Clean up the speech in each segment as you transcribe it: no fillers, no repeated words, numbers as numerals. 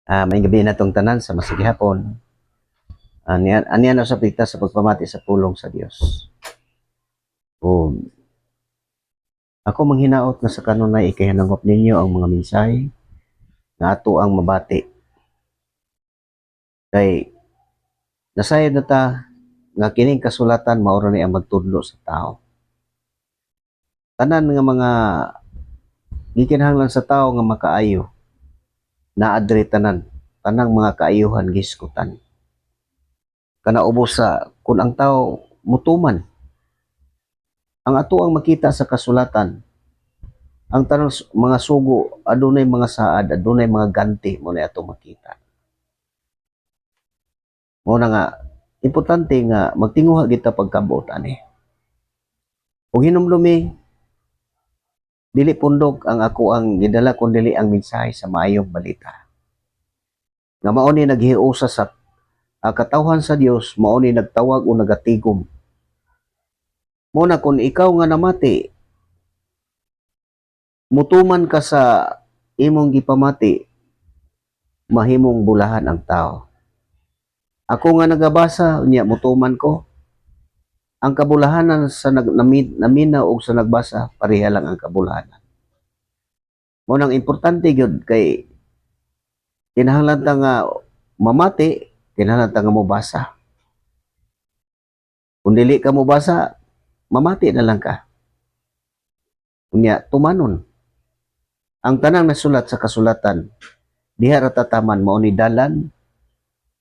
May gabi na tong tanan sa masigihapon. Aniyan sa pita sa pagpamati sa pulong sa Dios. O ako manghinaot nga sa kanunay ikahinangop ninyo ang mga mensahe nga ato ang mabati. Kay nasayod na ta nga kining kasulatan mao ni ang magtudlo sa tao. Tanan nga mga gikinahanglan sa tao nga makaayo naadri tanang mga kaayuhan giskutan. Kana ubos sa kun ang tao mutuman ang ato ang makita sa kasulatan ang tanang mga sugo adunay mga saad adunay mga ganti mo na ato makita mo na nga importante nga magtinguha kita pagkabuot ani ug hinumdumi dili pundok ang ako ang gidala kun dili ang mensahe sa maayong balita nga mao ni naghiusa sa katawhan sa Dios mao ni nagtawag o nagatigom mo na kun ikaw nga namati mutuman ka sa imong gipamati mahimong bulahan ang tao. Ako nga nagabasa niya mutuman ko ang kabulahanan sa namina o sa nagbasa pareha lang ang kabulahanan. Mo nang importante gyud kay kinahanglan ta nga mamati, kinahanglan ta nga mobasa. Kung dili ka mobasa, mamati na lang ka. Unya tumanon. Ang tanang nasulat sa kasulatan diha ra tataman mao ni dalan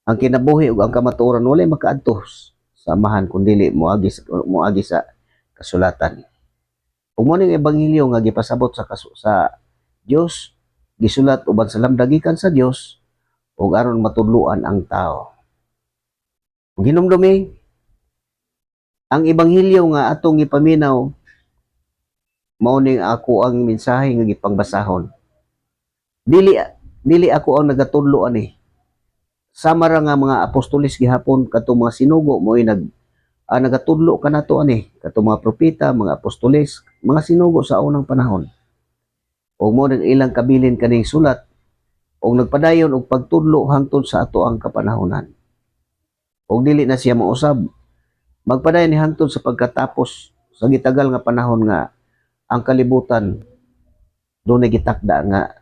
ang kinabuhi ug ang kamatuoran walay makaadto sa amahan kun dili moagi sa kasulatan. Ug mo ning ebanghelyo nga gipasabot sa Dios gisulat uban sa lamdag gikan sa Dios ug aron matudloan ang tao. Ug hinumdumi ang ebanghelyo nga atong gipaminaw mao ning ako ang mensahe nga gipangbasahon. Dili ako ang nagatudlo ani. Sama ra nga mga apostoles gihapon katong mga sinugo mo nagatudlo kanato ani katong mga propeta, mga apostoles, mga sinugo sa unang panahon. O mo nang ilang kabilin kaning sulat o nagpadayon og pagtudlo hangtod sa ato ang kapanahonan. O dili na siya mausab magpadayon ni hangtod sa pagkatapos sa gitagal nga panahon nga ang kalibutan dunay gitakda nga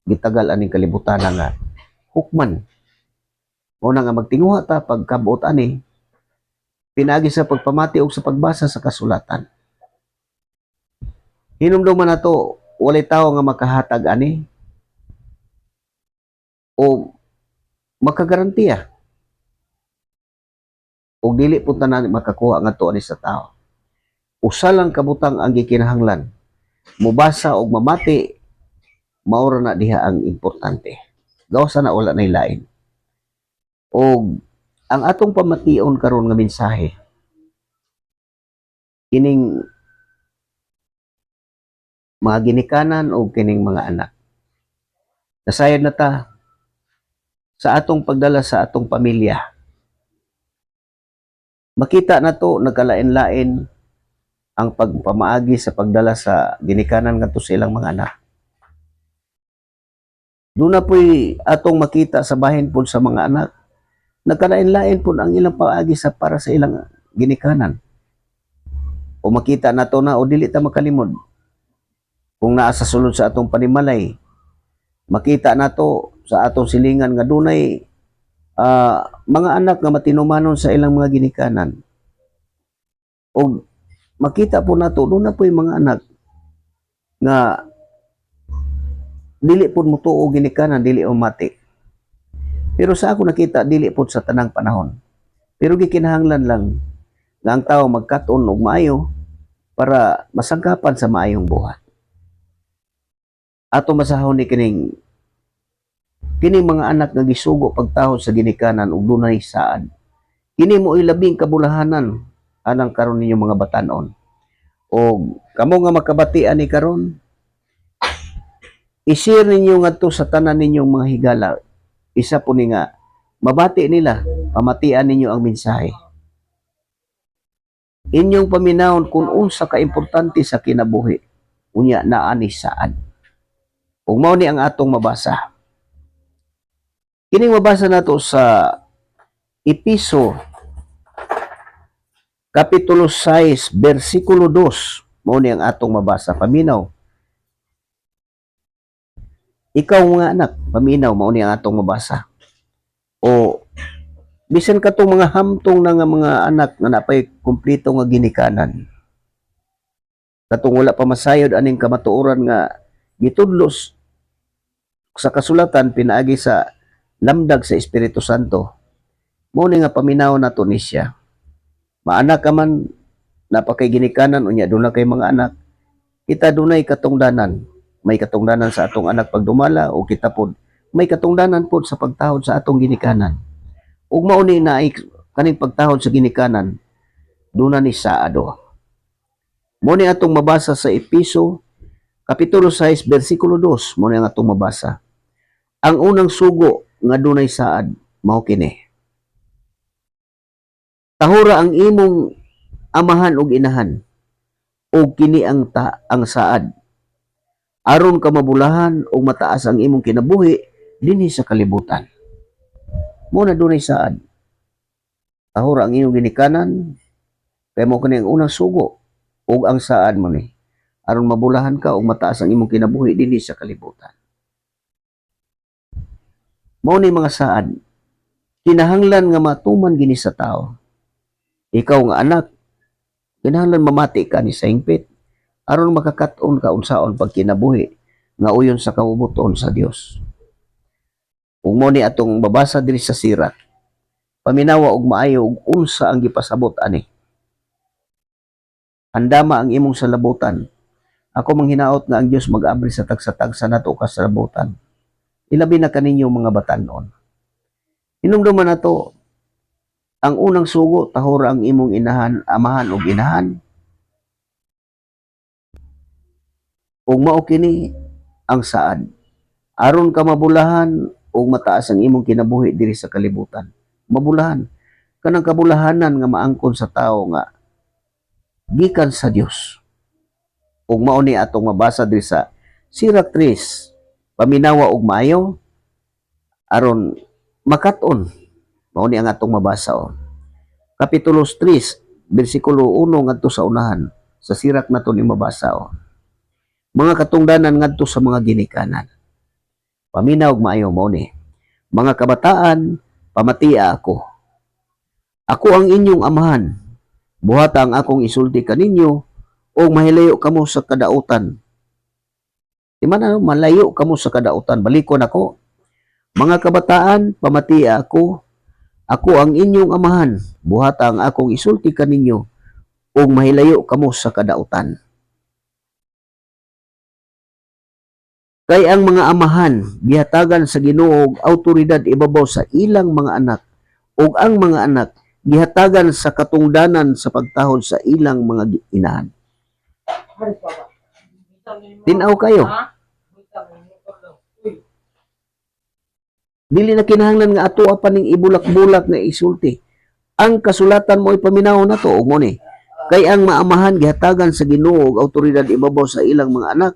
gitagal aning kalibutan nga hukman. O na nga magtinguha ta pagkabuot ani pinagi sa pagpamati ug sa pagbasa sa kasulatan. Hinumduman nato walay tawo nga makahatag ani o makagarantiya ug dili pud tanan makakuha ngadto ani sa tao. Usa lang kabutang ang gikinahanglan mubasa og mamati mao ra na diha ang importante. Gawsa na wala nay lain. Og ang atong pamation karon nga mensahe kining mga ginikanan o kining mga anak. Nasayod na ta sa atong pagdala sa atong pamilya. Makita na to nagkalain-lain ang pagpamaagi sa pagdala sa ginikanan ngadto sa ilang mga anak. Doon na po'y atong makita sa bahin po sa mga anak, nagkalain-lain po ang ilang paagi sa para sa ilang ginikanan. O makita na to na o dili ta makalimod. Kung naa sa sulod sa atong panimalay, makita na to sa atong silingan nga dunay mga anak nga matinumanon sa ilang mga ginikanan. O makita po na to, doon na po yung mga anak nga dili po mutuo ginikanan, dili o mati. Pero sa ako nakita, dili po sa tanang panahon. Pero gikinahanglan lang nga ang tao magkaton og maayo para masangkapan sa maayong buhat. Ato masahon ni kining mga anak nga gisugo pagtahod sa ginikanan ug dunay saad. Kini mo ilabing kabulahanan anang karon ninyo mga batanon. O kamo nga makabatian ni karon, i-share ninyo ngadto sa tanan ninyong mga higala. Isa po ni nga mabati nila, pamatian ninyo ang mensahe. Inyong paminawon kung unsa ka importante sa kinabuhi. Unya naa ni saad. Ug mao ni ang atong mabasa. Kining mabasa nato sa Episo Kapitulo 6, versikulo 2. Mao ni ang atong mabasa. Paminaw. Ikaw nga anak, paminaw, mao ni ang atong mabasa. O bisan katong mga hamtong na nga mga anak nga napay kumplito nga ginikanan. Katong wala pa masayod aning kamatuoran nga gitudlos sa kasulatan pinaagi sa lamdag sa Espiritu Santo. Mao ni nga paminaw nato ni siya. Maanak ka man napakay ginikanan unya doon kay mga anak. Kita dunay katungdanan. May katungdanan sa atong anak pagdumala o kita pod may katungdanan pod sa pagtahod sa atong ginikanan. Ug mao ni na kaning pagtahod sa ginikanan duna ni saado. Mao ni atong mabasa sa Episo Kapitulo 6 versikulo 2. Mao ni ang atong mabasa. Ang unang sugo nga dunay saad mao kini. Tahura ang imong amahan ug inahan ug kini ang saad aron ka mabulahan ug mataas ang imong kinabuhi dinhi sa kalibutan. Mo na dunay saad. Tahura ang imong ginikanan kay mo kani ang unang sugo ug ang saad mo ni aron mabulahan ka ug mataas ang imong kinabuhi dinhi sa kalibutan. Mao ni mga saad kinahanglan nga matuman gini sa tao. Ikaw nga anak, kinahanglan mamati ka ni sa hingpit aron makakat-on ka unsaon pag kinabuhi nga uyon sa kabubuton sa Dios. Ug mo ni atong babasa diri sa sirat. Paminawa og maayo og unsa ang gipasabot ani. Andama ang imong salabutan. Ako manghinaot nga ang Dios mag-abri sa tagsa-tagsa nato kasalabutan. Ilabi na kaninyo mga batan-on. Hinumduman nato ang unang sugo tahura ang imong inahan, amahan ug inahan. Ug mao kini ang saad. Aron ka mabulahan ug mataas ang imong kinabuhi diri sa kalibutan. Mabulahan kanang kabulahanan nga maangkon sa tawo nga gikan sa Dios. Ug mao ni atong mabasa diri sa Sirak 3. Paminawa og maayo aron makat-on. Mao ni ang atong mabasa o. Kapitulo 3, bersikulo 1 ngadto sa unahan. Sa sirak nato ni mabasa o. Mga katungdanan ngadto sa mga ginikanan. Paminaw og maayo mao ni. Mga kabataan, pamatia ako. Ako ang inyong amahan. Buhata ang akong isulti kaninyo o mahilayo kamo sa kadautan. Di man malayo kamo sa kadautan. Balikon ako. Mga kabataan, pamatia ako. Ako ang inyong amahan, buhata ang akong isulti kaninyo, ug mahilayo kamo sa kadautan. Kay ang mga amahan, gihatagan sa Ginoo og awtoridad ibabaw sa ilang mga anak, ug ang mga anak, gihatagan sa katungdanan sa pagtahod sa ilang mga inahan. Tinaw kayo. Dili na kinahanglan nga ato pa ning ibulak-bulak nga isulti. Ang kasulatan mo ipaminaw na to ug mo ni. Kay ang maamahan gihatagan sa Ginoo og awtoridad ibabaw sa ilang mga anak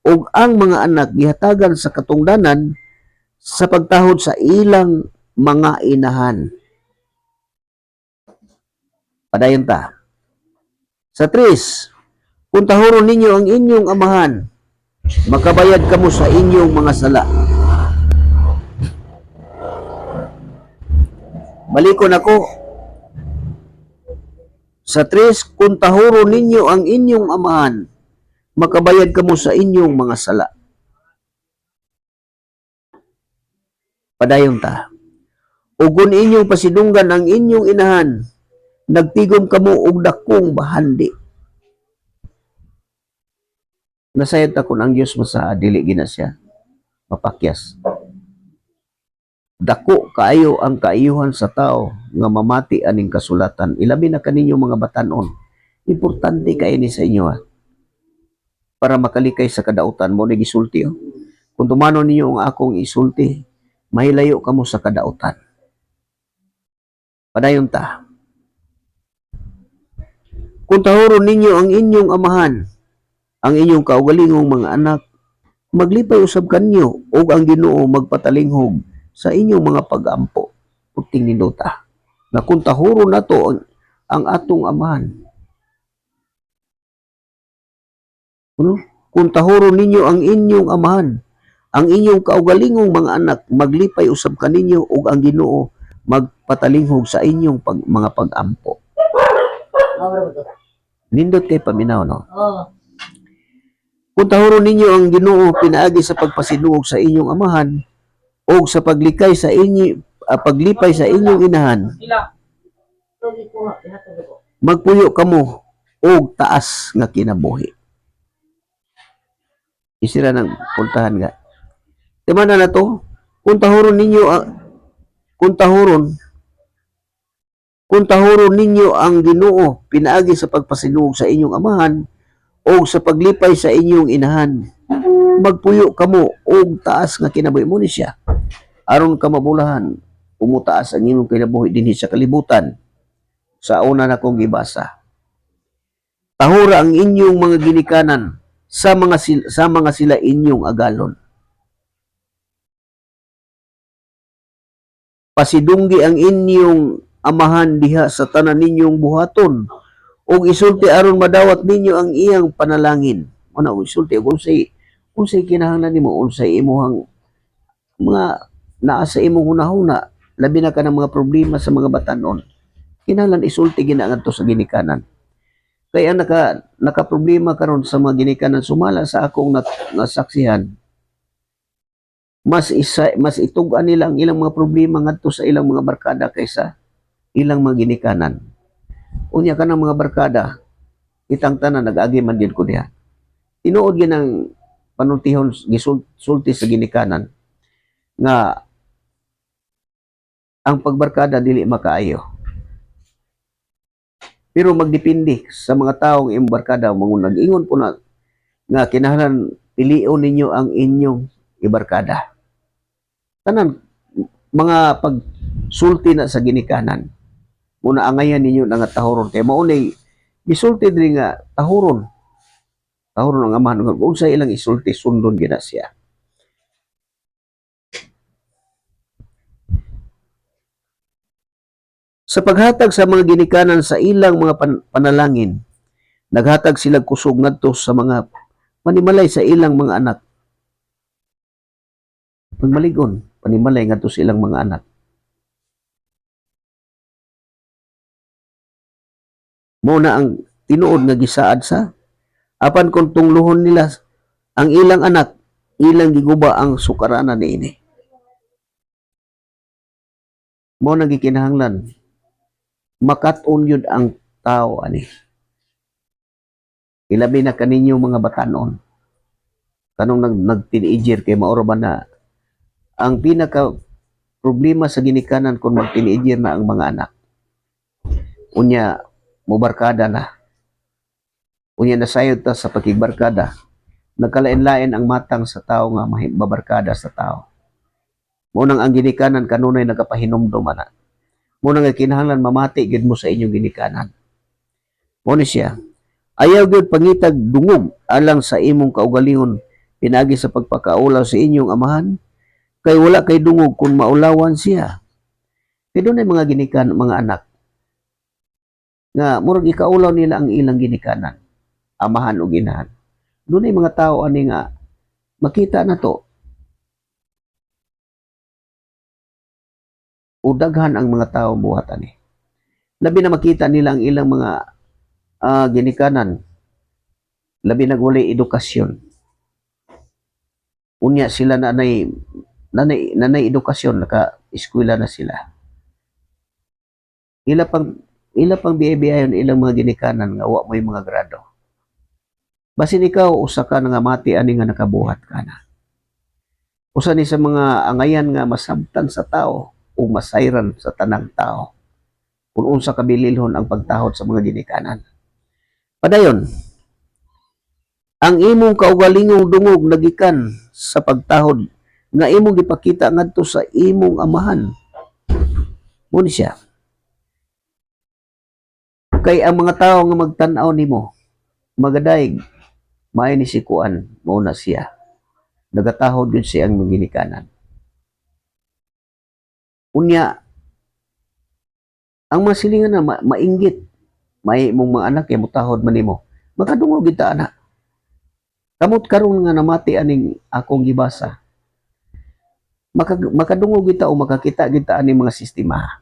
ug ang mga anak gihatagan sa katungdanan sa pagtahod sa ilang mga inahan. Padayon ta. Sa 3, kung tahuron ninyo ang inyong amahan, makabayad kamo sa inyong mga sala. Balikon ako. Sa 3, kung tahuro ninyo ang inyong amahan, makabayad kamo sa inyong mga sala. Padayon ta. O kung inyong pasidunggan ang inyong inahan, nagtigom kamo og dakong bahandi. Nasayad ta kung ang Diyos masa dili gina siya mapakyas. Dako kaayo ang kaayuhan sa tao nga mamati aning kasulatan. Ilabi na kaninyo mga batan-on. Importante kay ni sa inyo para makalikay sa kadautan mo ni gisulti. Kung tumano ninyo ang akong isulti, mahilayo kamo sa kadautan. Padayon ta. Kung tahuron ninyo ang inyong amahan, ang inyong kaugalingong mga anak, maglipay usab kanyo ug ang Ginoo magpatalinghog sa inyong mga pag-ampo. Puting nindota. Na kung tahuro na to ang atong amahan. Ano? Kung tahuro ninyo ang inyong amahan, ang inyong kaugalingong mga anak, maglipay usab kaninyo ug ang Ginoo magpatalinghog sa inyong mga pag-ampo. Nindot kay paminaw, no? Kung tahuro ninyo ang Ginoo pinaagi sa pagpasinuog sa inyong amahan o sa paglipay sa inyong inahan, magpuyo kamo og taas nga kinabuhi. Isira ng puntahan nga. Timana na to, kung tahuron ninyo ang Ginoo pinaagi sa pagpasinuog sa inyong amahan o sa paglipay sa inyong inahan, magpuyo kamo og taas nga kinabuhi mo ni siya. Aron ka mabulahan, umutaas ang inyong kinabuhi dinhi sa kalibutan. Sa una na kong gibasa. Tahura ang inyong mga ginikanan sa mga sila inyong agalon. Pasidunggi ang inyong amahan diha sa tanan ninyong buhaton ug isulti aron madawat ninyo ang iyang panalangin. Ano isulti ug unsay kinahanglan nimo, unsay imuhang mga naa sa imong hunahuna, labi na ka ng mga problema sa mga batanon. Kinahanglan isulti gina ngadto sa ginikanan. Kaya naka problema karon sa mga ginikanan sumala sa akong nasaksihan. Mas itug-an nila ang ilang mga problema ngadto sa ilang mga barkada kaysa ilang mga ginikanan. Unya ka ng mga barkada, itang tanan nag-agi man din ko diha. Tinuod ginang panultihon gisulti sa ginikanan nga ang pagbarkada dili makaayo. Pero magdepende sa mga taong imong barkada, mga nag-ingon po na nga kinahanglan pilion ninyo ang inyong ibarkada. Tanan mga pagsulti na sa ginikanan. Muna angayan ninyo na nga tahuron kay maunay gisulti diri nga tahuron. Tahuron ang amahan ug unsay ilang isulti sundon gina siya. Sa paghatag sa mga ginikanan sa ilang mga panalangin, naghatag sila kusog ngadto sa mga panimalay sa ilang mga anak. Pagmaligon, panimalay ngadto sa ilang mga anak. Mao na ang tinuod nga gisaad sa apan kung tungluhon nila ang ilang anak, ilang giguba ang sukaranan niini. Mao na gikinahanglan makat-on yun ang tao ani. Ilabi na kaninyo mga batanon. Kanong nag-teenager kay maoro ba na ang pinaka problema sa ginikanan kung mag-teenager na ang mga anak. Unya mobarkada na. Unya nasayod ta sa pagkibarkada. Nagkalain-lain ang matang sa tao nga mabarkada sa tao. Munang ang ginikanan kanunay nagapahinumdum ana. Muna nga kinahanglan mamati gid mo sa inyong ginikanan. Muna siya, ayaw gid pangitag dungog alang sa imong kaugalingon pinagi sa pagpakaulaw sa inyong amahan, kay wala kay dungog kung maulawan siya. Kay dunay mga ginikan, mga anak, nga murag ikaulaw nila ang ilang ginikanan, amahan o ginahan. Dunay mga tao ani nga, makita na to, o daghan ang mga tao buhat ani. Labi na makita nila ang ilang mga ginikanan, labi na walay edukasyon. Unya sila nanay edukasyon, naka-eskwela na sila. Ila pang biyayon ilang mga ginikanan nga wa mo'y mga grado. Basin ikaw usa ka nga mati ani nga nakabuhat ka na. Usa ni sa mga angayan nga masabtan sa tao o masayran sa tanang tao kung unsa kabililhon ang pagtahod sa mga ginikanan. Padayon, ang imong kaugalingong dungog nagikan sa pagtahod nga imong gipakita ngadto sa imong amahan. Muna siya. Kay ang mga tao nga magtan-aw nimo, magadaig, maayo ni si Kuan, mauna siya. Nagatahod yun siya ang ginikanan. Unya, ang mga silingan na mainggit, may mong mga anak kay mutahod man nimo. Makadungog kita ana. Kamot karon nga namati aning akong gibasa. Makadungog kita o makakita kita aning mga sistema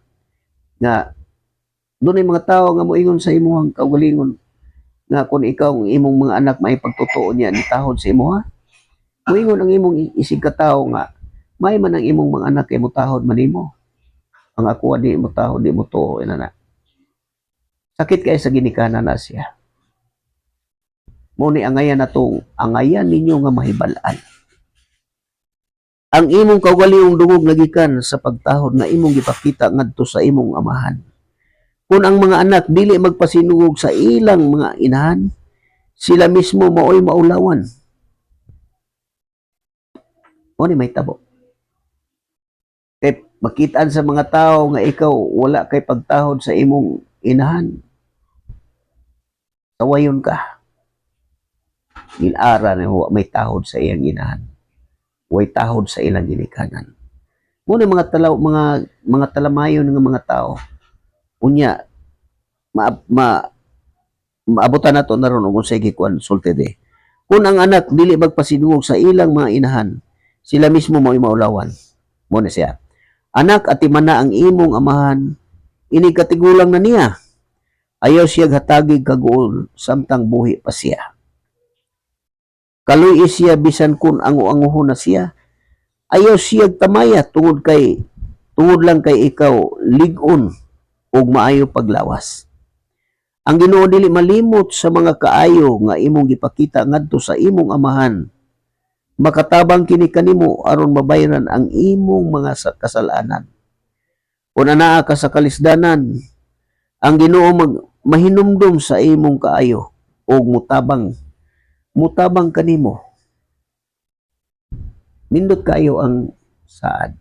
nga dunay mga tawo nga moingon sa imong kaugalingon nga kung ikaw ang imong mga anak may pagtotoo niya ni tahod sa imo ha. Moingon ang imong isig ka tawo nga may man ang imong mga anak kay mutahod man nimo. Ang ako di mo tahod di mo tuo ina na. Sakit kay sa ginikanan na siya. Mo ni angayan natong angayan ninyo nga mahibalaan. Ang imong kaugalingong dungog nagikan sa pagtahod na imong gipakita ngadto sa imong amahan. Kung ang mga anak dili magpasinugog sa ilang mga inahan, sila mismo maoy maulawan. O ni may tabo. Kay makitaan sa mga tao nga ikaw wala kay pagtahod sa imong inahan. Tawayon ka. Inara na may tahod sa iyang inahan. Way tahod sa ilang ginikanan. Muna mga talamayon ng mga tao. Unya maabutan nato na ron kung sige kuan sultide. Kung ang anak dili magpasidungog sa ilang mga inahan, sila mismo mo'y maulawan. Muna siya. Anak at imana ang imong amahan, ini katigulang na niya. Ayaw siya hatagig kaguol samtang buhi pa siya. Kaluy siya bisan kun ango-angohon na siya. Ayaw siya tamaya tungod lang kay ikaw ligon ug maayo paglawas. Ang Ginoo dili malimot sa mga kaayo nga imong gipakita ngadto sa imong amahan. Makatabang kini kanimo aron mabayran ang imong mga kasalanan. Kung anaa ka sa kalisdanan, ang Ginoo mahinumdum sa imong kaayo ug mutabang kanimo. Nindot kayo ang saad.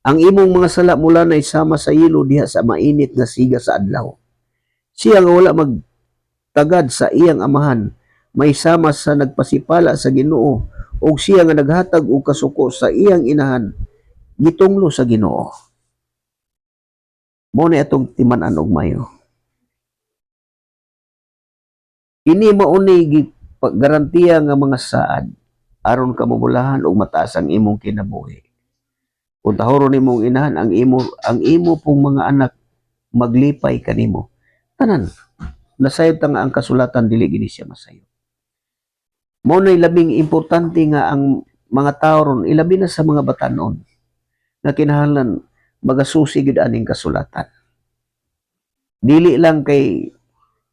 Ang imong mga sala mula na isama sa yelo diha sa mainit nga siga sa adlaw. Siya nga wala magtagad sa iyang amahan, may sama sa nagpasipala sa Ginoo ug siya nga naghatag og kasuko sa iyang inahan, gitunglo sa Ginoo. Mo ni atong timan-an og mayo. Ini mauni garantiya nga mga saad aron ka mabulahan og mataas ang imong kinabuhi. Kung tahoron nimong inahan ang imo pong mga anak maglipay kanimo. Tanan, nasayod ta nga ang kasulatan dili gini siya masayod. Mao nay labing importante nga ang mga tawo ron ilabi na sa mga batanon nga kinahanglan magasusi gid aning kasulatan. Dili lang kay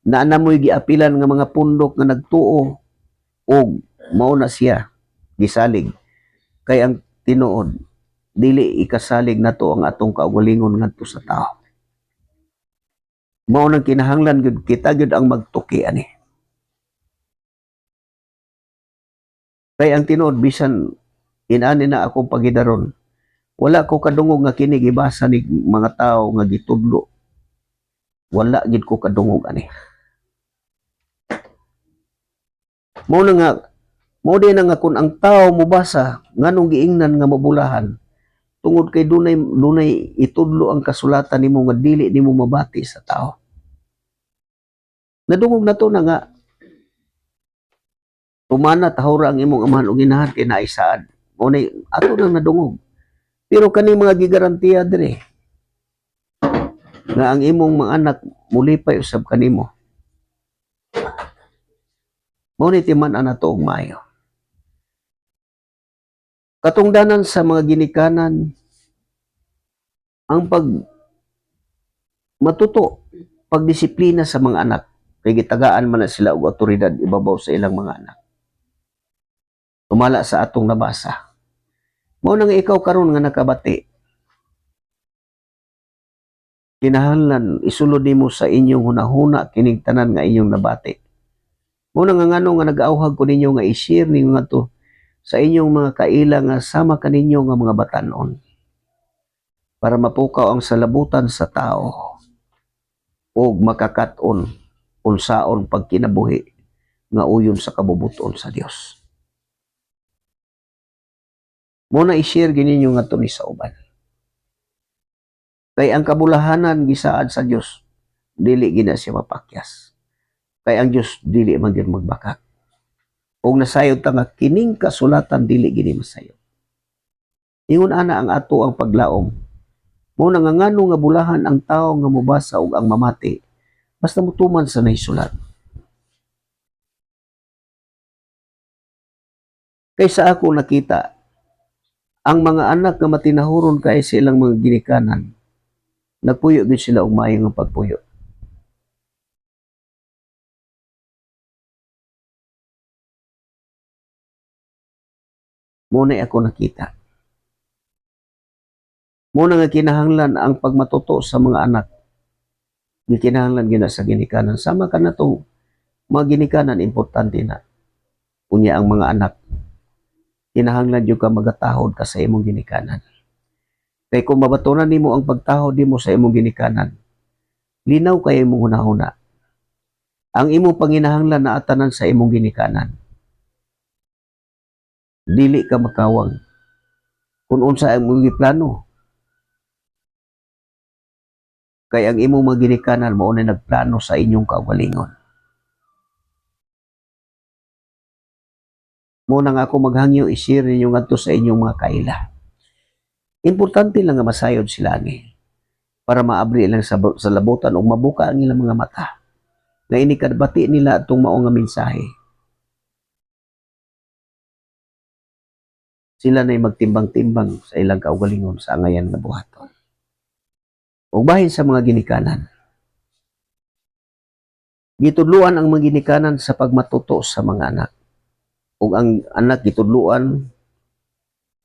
naanamoy giapilan nga mga pundok nga nagtuo og mao na siya gisalig kay ang tinuod dili ikasalig nato ang atong kaugalingon ngadto sa tao. Mao nang kinahanglan gyud kita gyud ang magtuki ani. Kay ang tinuod bisan inani na akong pagidaron, wala ko kadungog nga kini gibasa ni mga tao nga gitudlo. Wala gid ko kadungog ani. Mao din nga kung ang tao mobasa nganong giingnan nga mabulahan tungod kay dunay itudlo ang kasulatan nimo nga dili nimo mabati sa tao. Nadungog na to na nga tumana tahura ang imong amahan og inahan kay naisaad. Mao nay ato nang nadungog. Pero kani mga gigarantiya dire nga ang imong mga anak mulipay usab kanimo. Mao ni timan-an nato og maayo. Katungdanan sa mga ginikanan ang pagdisiplina sa mga anak kay gitagaan man na sila og awtoridad ibabaw sa ilang mga anak. Tumala sa atong nabasa. Mao nang ikaw karon nga nakabati. Kinahanglan isulod nimo sa inyong hunahuna kining tanan nga inyong nabati. Mao nang ngano nga nag-auhag ko ninyo nga i-share ninyo ngadto sa inyong mga kaila nga sama kaninyo nga mga batanon para mapukaw ang salabutan sa tao ug makakat-on unsaon pagkinabuhi nga uyon sa kabubuton sa Dios. Mo na i-share gininyo ngadto ni sa uban. Kay ang kabulahanan gisaad sa Dios, dili gina siya mapakyas. Kay ang Dios dili man gyud magbakak. Og nasayod ta nga kining kasulatan dili gini masayod. Ingon ana ang ato ang paglaom. Mao na nga ngano nga bulahan ang tawo nga mobasa og ang mamati basta mutuman sa nahisulat. Kaysa ako nakita, ang mga anak nga matinahuron kay sa ilang mga ginikanan, nagpuyo gid sila og maayo nga pagpuyo. Muna ako nakita. Muna nga kinahanglan ang pagmatuto sa mga anak. Di kinahanglan gina sa ginikanan. Sama ka na itong mga ginikanan, importante na. Unya ang mga anak. Kinahanglan yung ka magatahod ka sa imong ginikanan. Kay kung mabatunan nimo ang pagtahod nimo sa imong ginikanan, linaw kayo imong hunahuna. Ang imong panginahanglan na atanan sa imong ginikanan. Dili ka makawang. Kung unsa ang imong plano, kay ang imong mga ginikanan mao na nagplano sa inyong kaugalingon. Muna nga ako maghangyo i-share ninyo ngadto sa inyong mga kaila. Importante lang nga masayod sila ni para maabri lang sa labutan o mabuka ang ilang mga mata. Nga inikadbati nila itong mao nga mensahe. Sila na'y magtimbang-timbang sa ilang kaugalingon sa angayan nga buhaton. O bahin sa mga ginikanan. Gitudluan ang mga ginikanan sa pagmatuto sa mga anak. O ang anak gitudluan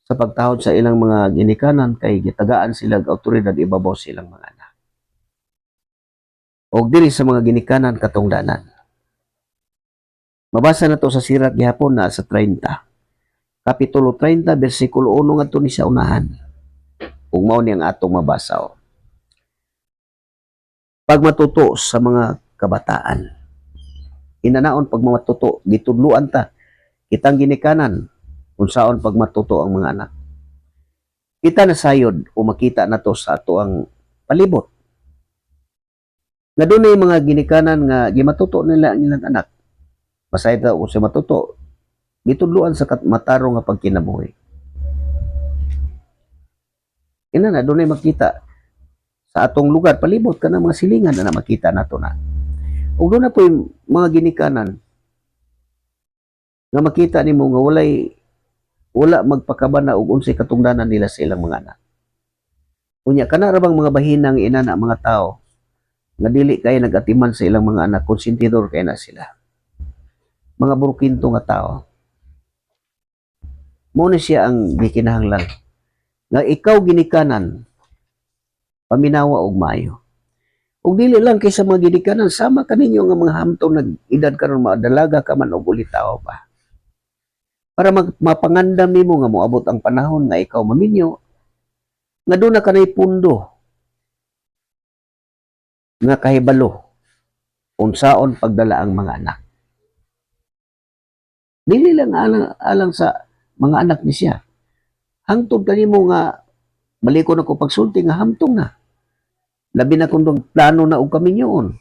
sa pagtahod sa ilang mga ginikanan kay gitagaan sila og awtoridad ibabaw silang mga anak. O diri sa mga ginikanan katungdanan. Mabasa na to sa sirat gihapon na sa 30. Kapitulo 30, versikulo 1 ngadto ni sa unahan. Ug mao ni ang atong mabasa. Pagmatuto sa mga kabataan. Inanaon pagmatuto, gitudluan ta kitang ginikanan unsaon pagmatuto ang mga anak. Kita na sayod o makita na to sa ato ang palibot. Nga dunay mga ginikanan nga gimatuto nila ang ilang anak. Masayod ta o sa matuto, gitudluan sa matarong nga pagkinabuhi. Ina na dunay makita sa atong lugar palibot kana mga silingan na makita nato na. Ug doon na po yung mga ginikanan nga makita nimo nga wala magpakabana og unsay katungdanan nila sa ilang mga anak. Unya kana ra bang mga bahinang inana mga tao nga dili kay nagatiman sa ilang mga anak, konsentidor kay na sila. Mga burkinto nga tao. Mo na siya ang gikinahanglan nga ikaw ginikanan paminawa og maayo. Ug dili lang kay sa mga ginikanan, sama kaninyo nga mga hamtong nag-edad karon madalaga ka man og ulitaw pa. Para mapangandam nimo nga moabot ang panahon nga ikaw maminyo nga doon na kanay pundo nga kahibalo unsaon pagdala ang mga anak. Dili lang alang sa mga anak ni siya. Hangtod kanimo nga malikon ako pagsulti nga hamtong na. Labi na kung plano na og kami yun.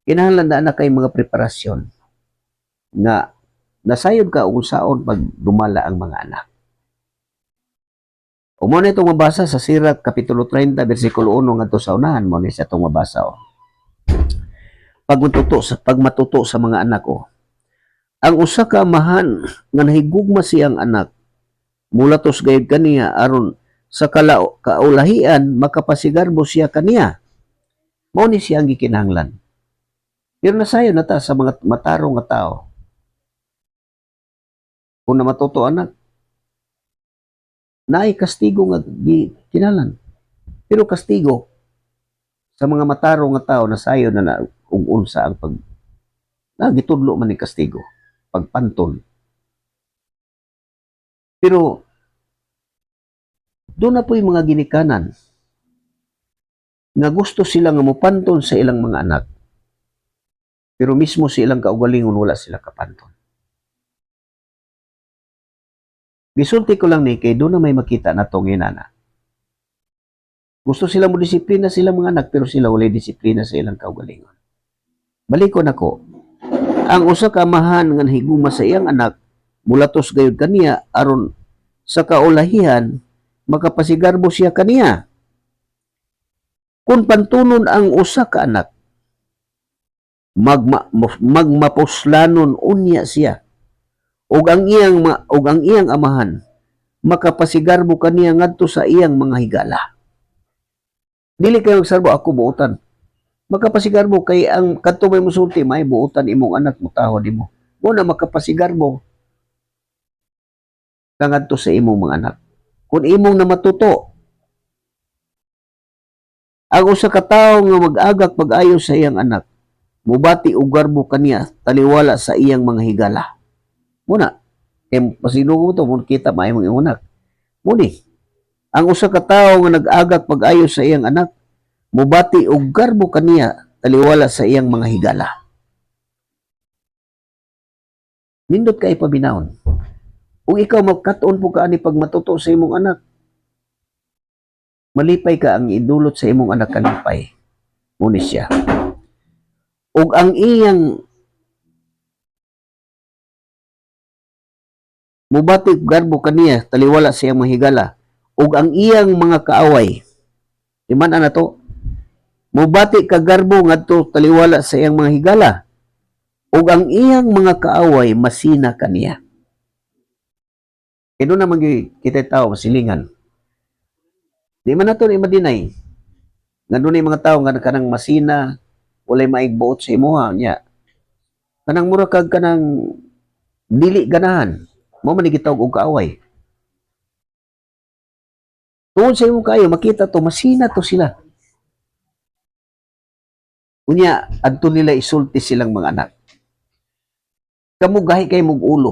Kinahanglan na kay mga preparasyon nga nasayod ka kung saon pag dumala ang mga anak. O mo na itong mabasa sa Sirat, Kapitulo 30, versikulo 1 ngadto sa unahan, mo na siya itong mabasa. Pagmatuto sa mga anak ko. Ang usa ka amahan nga nahigugma siyang anak, mulatos gayud kaniya aron sa kaulahian makapasigarbo siya kaniya. Mao ni siya ang gikinahanglan. Pero nasayo na ta sa mga matarong nga tao. Kung na matuto anak, naay kastigo nga gikinalan. Pero kastigo sa mga matarong nga tao nasayo na ug unsa ang gitudlo man ni kastigo, pagpantol. Pero doon na po yung mga ginikanan nga gusto sila nga mupantol sa ilang mga anak. Pero mismo sa ilang kaugalingon wala sila kapantol. Gisulti ko lang ni kay doon na may makita na tong inana. Gusto sila mo disiplina silang mga anak pero sila walay disiplina sa ilang kaugalingon. Balikon ako. Ang usa ka amahan nga higuma sa iyang anak mulatos gayud kaniya aron sa kaulahian makapasigarbo siya kaniya. Kung pantunon ang usa ka anak magmapuslanon unya siya ug ang iyang amahan makapasigarbo kaniya ngadto sa iyang mga higala. Dili kayo magsarbo ako buutan. Makapasigarbo kay ang kadto may musulti may buutan imong anak mo taho nimo. Mo na makapasigarbo ngadto sa imong mga anak. Kung imong na matuto ang usa ka tawo nga mag-agak pag-ayo sa iyang anak, mubati og garbo kaniya taliwala sa iyang mga higala. Muna, pasinugo mo to, mo kita may mga anak. Muni, ang usa ka tawo nga nag-agak pag-ayo sa iyang anak, mubati og garbo kaniya taliwala sa iyang mga higala. Nindot kay pabinaon. Ug ikaw magkat-on po ka ani pag matuto sa imong anak, malipay ka ang idulot sa imong anak kanipay. Muni siya. Ug ang iyang mubati garbo kaniya taliwala sa iyang mga higala ug ang iyang mga kaaway iman ana to mubati ka garbo ngadto taliwala sa iyang mga higala ug ang iyang mga kaaway masina kaniya. Kino naman kita tao masilingan. Di man nato ni madinay nga dunay mga tao nga kanang masina walay maigbuot sa imuha niya. Kanang mura kag kanang dili ganahan. Mo man gitawag og kaaway. Tungod sa imong kayo makita to masina to sila. Unya adto nila isulti silang mga anak. Kamu gahi kay mong ulo.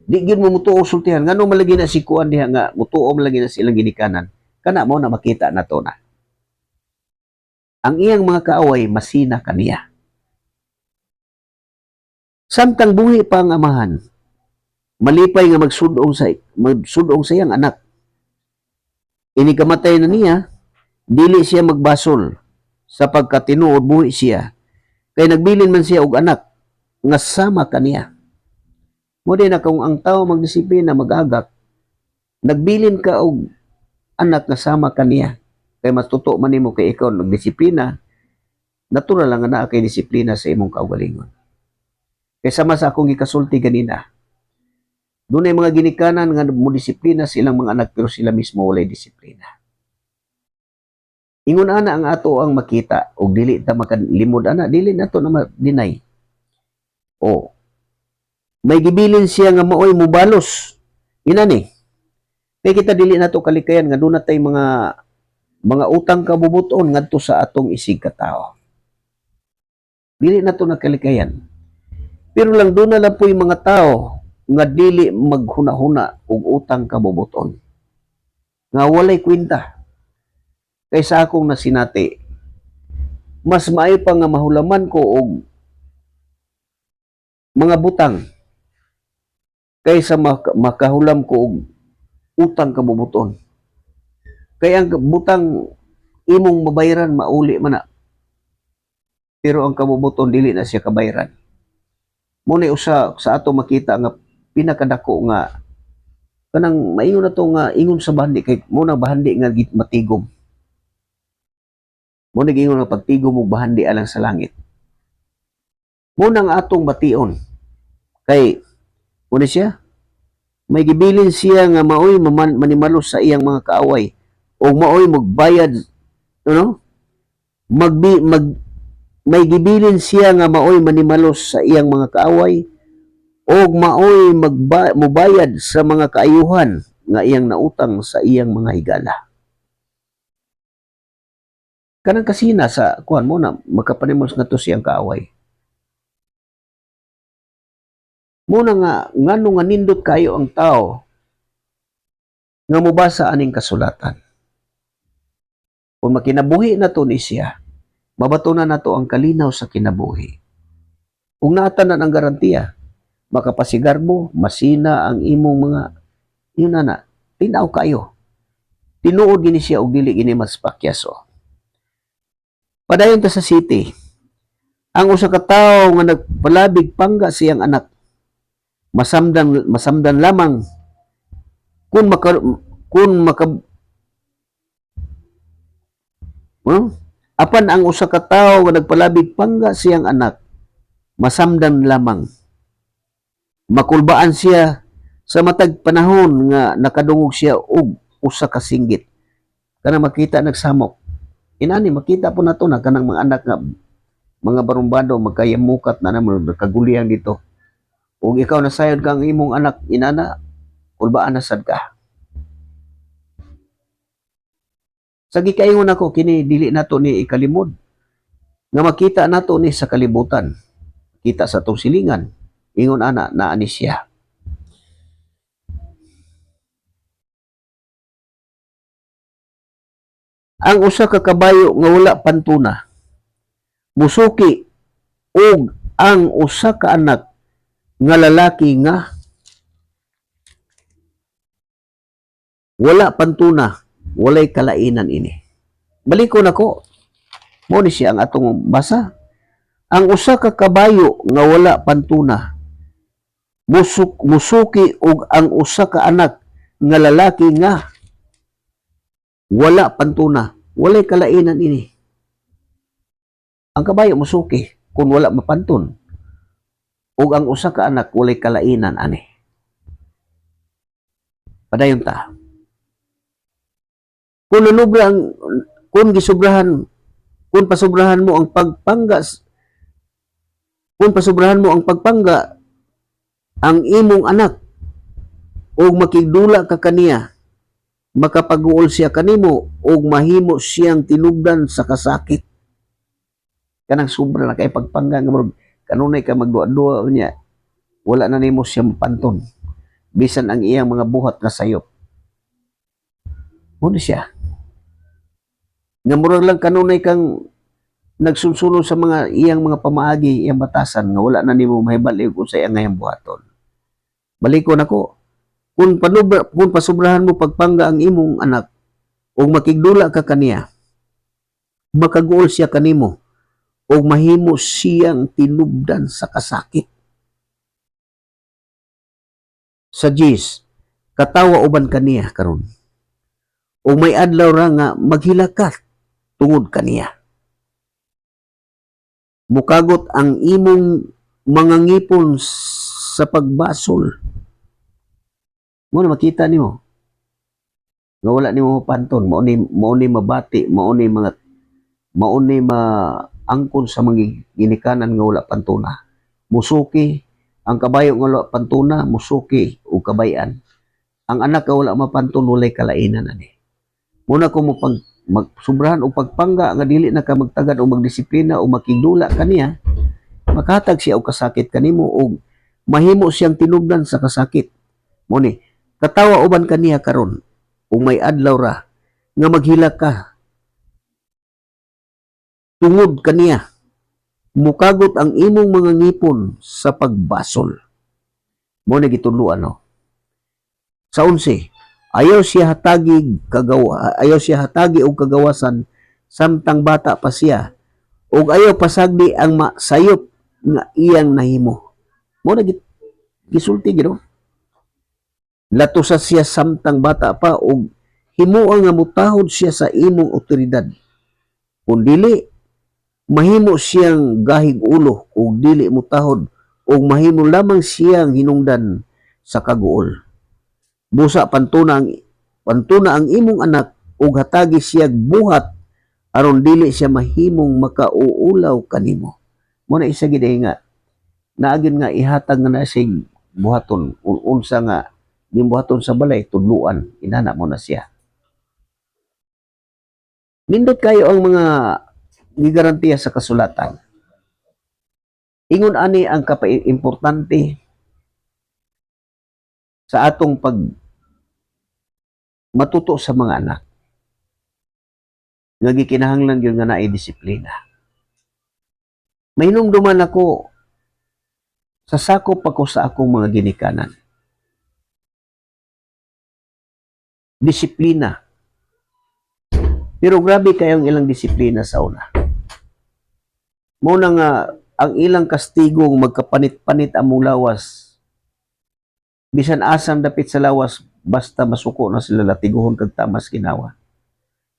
Di gyud mo mutuo sultihan ngano malagi na si kuan diha nga mutuo malagi na silang ginikanan. Kana mo na makita nato na. Ang iyang mga kaaway masina kaniya. Samtang buhi pa ang amahan, malipay nga magsudong sa iyang anak. Ini kamatay na niya, dili siya magbasol sa pagkatinuod buhi siya. Kay nagbilin man siya og anak nga sama kaniya. Mo din na kung ang tao magdisiplina mag-agak, nagbilin ka og anak nga sama kaniya. Kay matuto man nimo kay ikaw nagdisiplina, natural lang na kay disiplina sa imong kaugalingon. Kay sama sa akong gikasulti ganina, doon ay mga ginikanan nga mo disiplina silang mga anak pero sila mismo walay disiplina. Ingon ana ang ato ang makita og dili ta makalimod ana, dili nato na dinay. O may gibilin siya nga maoy mubalos. Inani. Kay kita dili nato kalikayan nga doon natay mga utang kabubuton ngadto sa atong isig ka tao. Dili nato na kalikayan. Pero lang doon na lang po yung mga tao nga dili maghuna-huna og utang kabubuton. Nga walay kwenta. Kaysa akong nasinati, mas maayo pa nga mahulaman ko og mga butang kaysa makahulam ko og utang kabubuton. Kaya ang butang imong mabayaran mauli man na. Pero ang kabubuton dili na siya kabayaran. Muna usa sa ato makita nga pinakadako nga kanang maingon na to nga ingon sa bahandi kay muna bahandi nga matigom. Muna ingon nga pagtigom og bahandi alang sa langit. Muna nga atong bation kay muna siya may gibilin siya nga maoy manimalos sa iyang mga kaaway o maoy magbayad may gibilin siya nga maoy manimalos sa iyang mga kaaway o maoy mubayad sa mga kaayuhan nga iyang nautang sa iyang mga higala. Kanang kasina sa kuan mo na magkapanimos nga to siyang kaaway. Muna nga ngano nga nindot kayo ang tao nga mubasa aning kasulatan. Kung makinabuhi na to ni siya, mabatunan na to ang kalinaw sa kinabuhi. Kung naatanan ang garantiya, makapasigarbo, masina ang imong mga, yun na, tinaw kayo. tinuod gini siya og dili gini mas pakyaso. Padayon ta sa city. Ang usa ka tawo nga nagpalabig pangga siyang anak, masamdan lamang kung maka kung maka apan ang usa ka tawo nga nagpalabig pangga siyang anak, masamdan lamang makulbaan siya sa matag panahon nga nakadungog siya og usa ka singgit. Kana makita nagsamok. Inani makita po nato na kanang mga anak nga mga barumbado magkayamukat na naman nagkaguliyang dito. Ug ikaw nasayod kang imong anak inana, kulbaan na sad ka. Sa gikaingon ako kini dili nato ni ikalimod nga makita nato ni sa kalibutan. Kita sa tong silingan, ingon ana naa ni siya. Ang usa ka kabayo nga wala pantuna, musuki og ang usa ka anak nga lalaki nga wala pantuna, walay kalainan ini. Balikon ako, mo ni siya ang atong basa. Ang usa ka kabayo nga wala pantuna, musuki og ang usa ka anak nga lalaki nga wala pantuna, walay kalainan ini. Ang kabayo musuki kung wala mapantun. Ug ang usa ka anak walay kalainan ani. Padayon ta. Kung nanubra ang kung gisubrahan kung pasubrahan mo ang pagpanggas kung pasubrahan mo ang pagpangga ang imong anak ug makigdula ka kaniya, makapaguol siya kanimo ug mahimo siyang tinubdan sa kasakit. Kanang sobra na kay pagpangga nga kanunay ka magduwa-duwa niya, wala na nimo siya mapanton bisan ang iyang mga buhat nga sayop. Muna siya nga murag lang kanunay kang nagsunsulo sa mga iyang mga pamaagi, iyang batasan nga wala na nimo mahibali kung sa iyang ngayang buhaton. Balikon ako, kung pasubrahan mo pagpangga ang imong anak ug makigdula ka kaniya, makaguol siya kanimo ug mahimo siyang tinubdan sa kasakit. Sa 10, katawa uban kaniya karon. Ug may adlaw ra nga maghilakat tungod kaniya. Mukagot ang imong mga ngipon sa pagbasol. Mo na makita nimo nga wala nimo panton, mao ni mabati, mao ni maangkon sa mga ginikanan nga wala pantuna. Musuki ang kabayo nga wala pantuna, musuki o kabayan. Ang anak nga wala mapantun, walay kalainan ani. Muna ko mo magsubrahan o pagpangga nga dili na ka magtagad o magdisiplina o makigdula kaniya, makahatag siya og kasakit kanimo o mahimo siyang tinubdan sa kasakit. Mo ni katawa uban kaniya karon ug may adlaw ra nga maghila ka tungod kaniya, mukagot ang imong mga ngipon sa pagbasol. Mo na gitudloan no. Sa 11, ayaw siya hatagi og kagawasan samtang bata pa siya ug ayaw pasagdi ang sayop nga iyang nahimo. Mo na gisulti gid. Latusa siya samtang bata pa ug himuang nga mutahod siya sa imong otoridad. Kung dili mahimo siyang gahig ulo ug dili mutahod ug mahimo lamang siyang hinungdan sa kaguol. Busa pantuna ang imong anak ug hatagi siya buhat aron dili siya mahimong makauulaw kanimo. Mo na isa gid nga naagin nga ihatag nga na sig buhaton unsa nga gimbuhaton sa balay tudluan, inana mo na siya. Nindot kayo ang mga gigarantiya sa kasulatan. Ingon ani ang importante sa atong pag matuto sa mga anak nga gikinahanglan gyud nga naay disiplina. Mahinumduman ako sa sakop ako sa akong mga ginikanan. Disiplina Pero grabe kayong ilang disiplina sa una. Muna nga, ang ilang kastigong magkapanit-panit among lawas. Bisan asam dapit sa lawas, basta masuko na sila latiguhon kag tamas ginawa.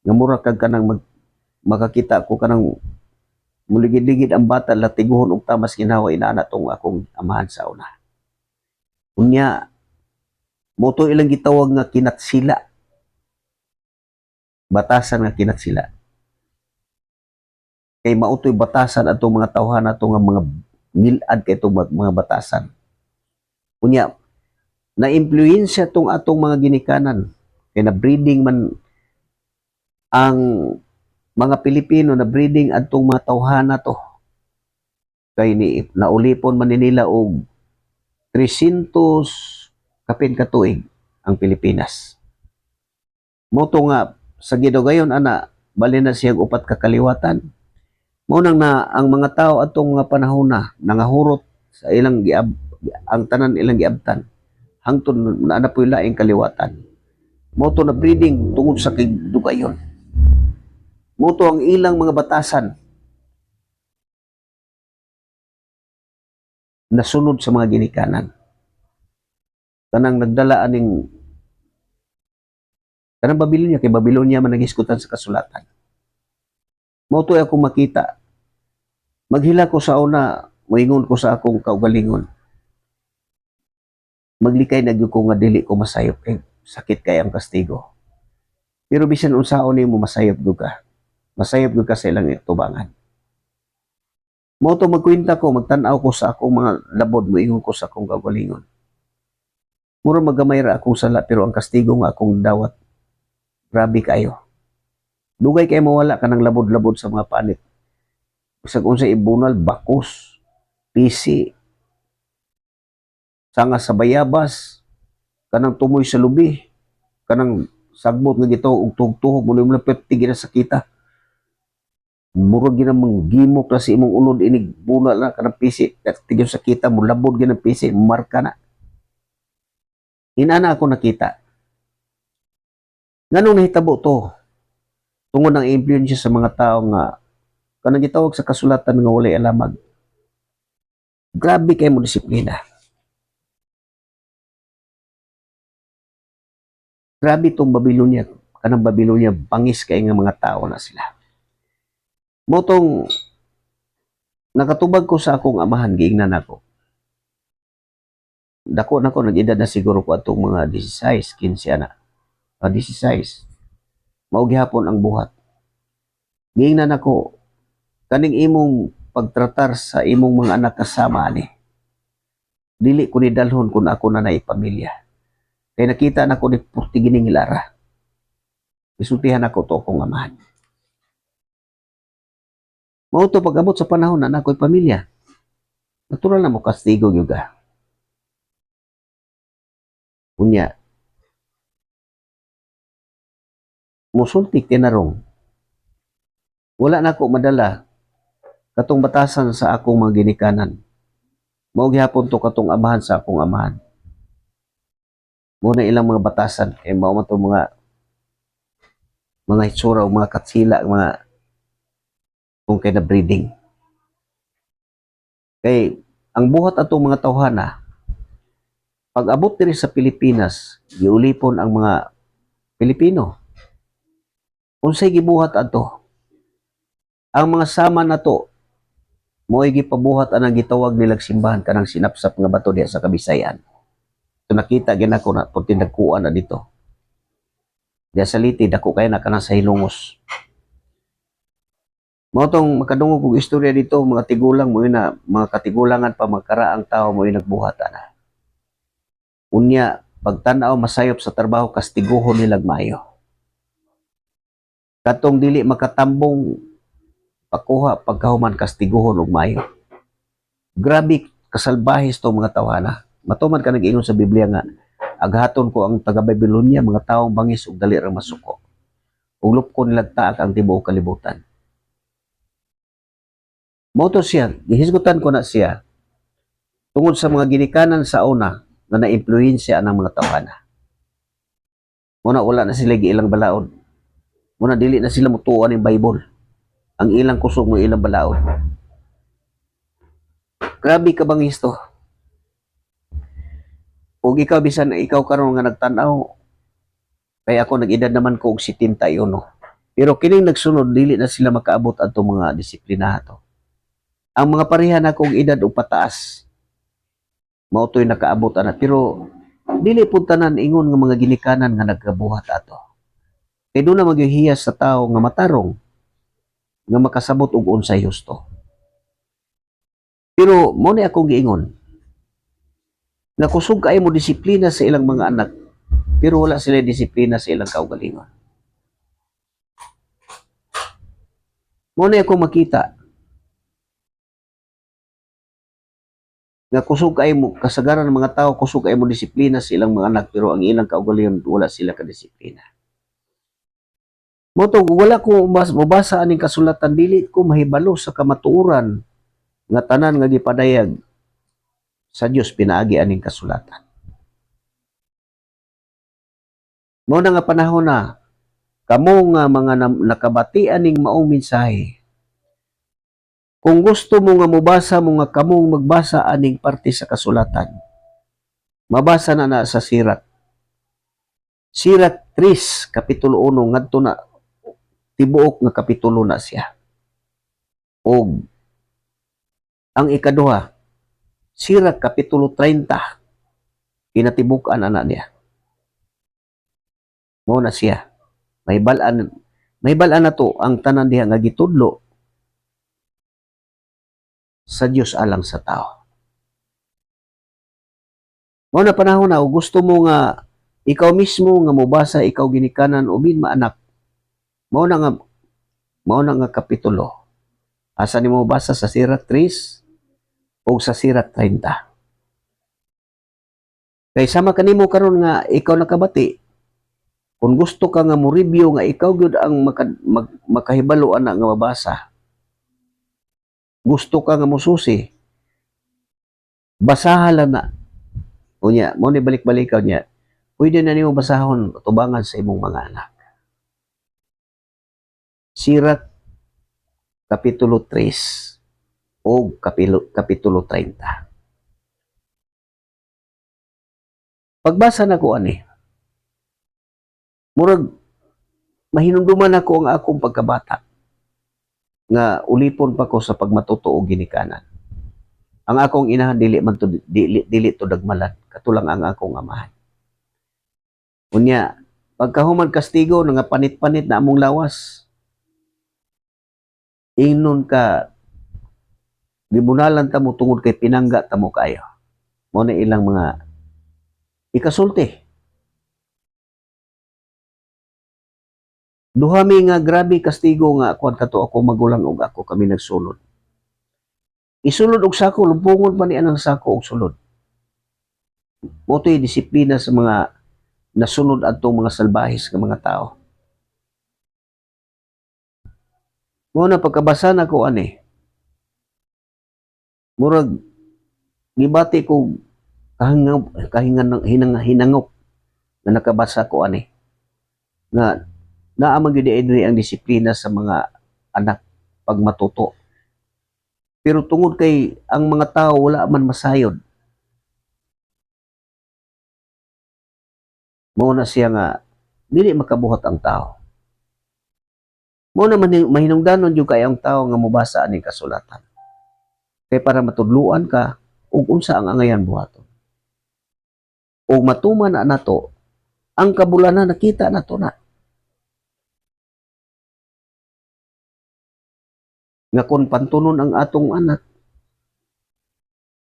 Nga mura kag kanang makakita ko kanang muligid-ligid ang bata latiguhon og tamas ginawa inaana tong akong amahan sa una. Unya, moto ilang gitawag nga kinatsila. Batasan nga kinatsila. Kay mautoy batasan atong mga tawhan ato nga mga milad kay itong mga batasan. Unya, na-impluensya tong atong mga ginikanan. Kay na breeding man ang mga Pilipino na breeding atong mga tawhana to. Kay ni naulipon man nila og 300 kapin ka tuig ang Pilipinas. Moto nga sa gidugayon ana bali na siyang upat ka kaliwatan. Mao nang na ang mga tao atong mga panahon na nangahurot sa ilang ang tanan ilang giabtan hangtod na napoy laing kaliwatan. Moto na breeding tungod sa kidugayon. Moto ang ilang mga batasan nasunod sa mga ginikanan. Kanang nagdala aning kanang Babylonia kay Babylonia man nagiskutan sa kasulatan. Moto ako makita. Maghila ko sa una, moingon ko sa akong kaugalingon. Maglikay na gyud ko nga dili ko masayop kay sakit kay ang kastigo. Pero bisan unsaon nimo masayop gyud ka. Masayop gyud ka sa ilang tubangan. Moto magkwenta ko, magtan-aw ko sa akong mga labod, moingon ko sa akong kaugalingon. Mura magamay ra akong sala pero ang kastigo nga akong dawat grabe kayo. Dugay kay mawala ka ng labod-labod sa mga panit. Bisag unsa ibunal, bakos, pisi, sanga sa bayabas, kanang tumoy sa lubi, kanang sagbot nga gito og tugtuhog mo na perti gina sakita. Murag gina manggimok na si imong unod inig bunal na kanang pisi, tigyo sakita mo labod gina pisi, marka na. Inana ako nakita. Nganong nahitabo to? Tungod ng influence sa mga tao nga kanang gitawag sa kasulatan nga walay alamag. Grabe kay mo disiplina. Grabe tong Babylonia, kanang Babylonia bangis kay nga mga tao na sila. Motong nakatubag ko sa akong amahan giingnan ako. Dako nako nag-edad na siguro ko atong mga 16, 15 ana. 16. Mao gihapon ang buhat. Giingnan ako kaning imong pagtratar sa imong mga anak kasama ani. Dili ko ni dalhon kun ako na nay pamilya. Kay nakita na ko ni purti gining lara. Isultihan ako to akong amahan. Mao to pag-abot sa panahon na nako'y pamilya. Natural na mo kastigo gyud ka. Unya. Musultik tinarong. Wala na ako madala katong batasan sa akong mga ginikanan. Mao gihapon to katong amahan sa akong amahan. Mao na ilang mga batasan kay mao man to mga hitsura o mga katsila mga kung kay na breeding. Kay ang buhat atong mga tawhana pag abot diri sa Pilipinas, giulipon ang mga Pilipino. Unsay gibuhat ato? Ang mga sama nato mo'y gipabuhat anang gitawag nilang simbahan kanang sinapsap nga bato diha sa Kabisayan. So nakita gina ko na puti nagkuan na dito. Diya sa Liti dako kay na kanang sa Hilongos. Mao tong makadungog og istorya dito mga tigulang mo na mga katigulangan pa magkaraang tao mo nagbuhat ana. Unya pagtan-aw masayop sa trabaho kastiguhon nilag maayo. Katong dili makatambong pakuha pagkahuman kastiguhon og maayo. Grabe kasalbahis to mga tawhana. Matuman ka nag-ingon sa Biblia nga aghaton ko ang taga Babylonia mga taong bangis ug dali ra masuko. Ug lupkon nilag taak ang tibuok kalibutan. Mao to siya, gihisgutan ko na siya tungod sa mga ginikanan sa una na na-impluwensya ng mga tawhana. Muna wala na sila giilang balaod. Muna dili na sila mutuan ng Bible. Ang ilang kusog mo ilang balaod. Grabe ka bang isto? Ug ikaw bisan ikaw karon nga nagtan-aw kay ako nag-edad naman ko og 71 no. Pero kining nagsunod dili na sila makaabot adto mga disiplina to. Ang mga pareha na kong edad o pataas mao toy nakaabot ana pero dili pud tanan ingon nga mga ginikanan nga nagabuhat ato. Kay doon na magyahiyas sa tao nga matarong nga makasabot og unsay husto. Pero mo ni akong giingon na kusog kay mo disiplina sa ilang mga anak pero wala sila disiplina sa ilang kaugalingon. Mo ni akong makita nga kusog kay mo kasagaran ng mga tao kusog kay mo disiplina sa ilang mga anak pero ang ilang kaugalingon wala sila ka disiplina. Mo to wala ko mabasa aning kasulatan dili ko mahibalo sa kamatuoran nga tanan nga gipadayag sa Dios pinaagi aning kasulatan. Mo na nga panahon na kamo nga mga nakabatian ning maong mensahe. Kung gusto mo nga mubasa mo nga kamong magbasa aning parte sa kasulatan. Mabasa na sa Sirat. Sirat 3 kapitulo 1 ngadto na tibuok nga kapitulo na siya. Og ang ikaduha Sirat kapitulo 30 kinatibuk-an ana niya. Mo na siya. May balan na to ang tanan diha nga gitudlo sa Dios alang sa tao. Mo na panahon na gusto mo nga ikaw mismo nga mobasa ikaw ginikanan ubin maanak. Mao na nga kapitulo. Asa nimo basa sa Sirat 3 o sa Sirat 30. Kay sama kanimo karon nga ikaw nakabati. Kung gusto ka nga mo review nga ikaw gyud ang makahibalo ana nga mabasa. Gusto ka nga mosusi. Basahan na. Unya, mo ni balik-balikaw niya. Pwede na nimo basahon tubangan sa imong mga anak. Sirat kapitulo 3 o kapitulo 30. Pagbasa na ko ani. Murag mahinumduman ako ang akong pagkabata nga ulipon pa ko sa pagmatuto og ginikanan. Ang akong inahan dili man to dili to dagmalan katulang ang akong amahan. Unya pagkahuman kastigo nga panit-panit na among lawas. Ingnon ka gibunalan ta mo tungod kay pinangga ta mo kayo. Mo na ilang mga ikasulti. Duha mi nga grabe kastigo nga kuan kato ako magulang og ako kami nagsulod. Isulod og sako lumpungon pa ni anang sako og sulod. Mo to'y disiplina sa mga nasunod adtong mga salbahis nga mga tao. Mo na pagkabasa na ko ani. Murag gibati ko hinangok na nakabasa ko ani. Nga naamang gyud diri ang disiplina sa mga anak pag matuto. Pero tungod kay ang mga tao wala man masayod. Mao na siya nga dili makabuhat ang tao. Mao na mahinungdanon jud kay ang tao nga mobasa aning kasulatan. Kay para matudluan ka ug unsa ang angayan buhaton. Ug matuman na nato ang kabulanan nakita nato na. Nga kung pantunon ang atong anak,